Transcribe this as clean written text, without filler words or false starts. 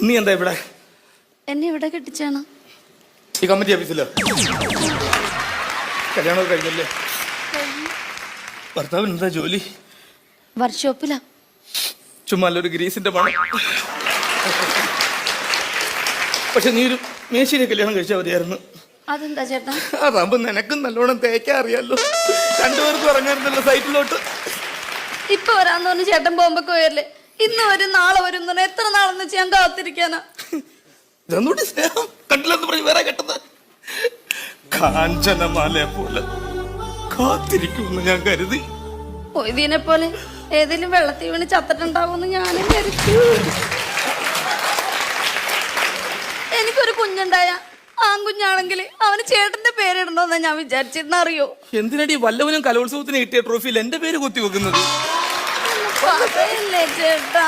നീ എന്താ ഇവിടെ? എന്നെ ഇവിടെ കെട്ടിച്ചാണ്. ഈ കമ്മിറ്റി ഓഫീസിലോ? കല്യാണമൊക്കെ കഴിഞ്ഞല്ലേ? ഭർത്താവിന് എന്താ ജോലി? വർക്ക്ഷോപ്പിലാ. ചുമ്മാ ഒരു ഗ്രീസിന്റെ പണം. പക്ഷെ നീ ഒരു മേശിനെ കല്യാണം കഴിച്ചാൽ മതിയായിരുന്നു. അതെന്താ ചേട്ടാ? അതാകുമ്പോ നിനക്കും നല്ലോണം തേക്കാൻ അറിയാലോ. രണ്ടുപേർക്കും ഇറങ്ങാറുണ്ടല്ലോ സൈറ്റിലോട്ട്. ഇപ്പൊ വരാന്ന് പറഞ്ഞ് ചേട്ടൻ പോകുമ്പോ വരില്ലേ? ഇന്ന് വരും നാളെ വരും എന്ന് പറഞ്ഞാൽ എത്ര നാളെന്ന് വെച്ച് ഞാൻ കാത്തിരിക്കാനാ. ഇതൊന്നുകൂടി സ്നേഹം കണ്ടില്ലെന്ന് പറഞ്ഞ് വേറെ കെട്ടുന്നത്. കാഞ്ചനമാലയെ പോലെ കാത്തിരിക്കുമെന്ന് ഞാൻ കരുതി. ഇതിനെ പോലെ ഏതെങ്കിലും വെള്ളത്തിൽ വീണ് ചത്തിട്ടുണ്ടാവുമെന്ന് ഞാനും കരുതി. എനിക്കൊരു കുഞ്ഞുണ്ടായ ആൺകുഞ്ഞാണെങ്കിൽ അവന് ചേട്ടന്റെ പേരിടണമെന്നാ ഞാൻ വിചാരിച്ചിരുന്ന. അറിയോ എന്തിനടി വല്ലവനും കലോത്സവത്തിന് കിട്ടിയ ട്രോഫിയിൽ എന്റെ പേര് കുത്തി വെക്കുന്നത്? പറയല്ലേ ചേട്ടാ.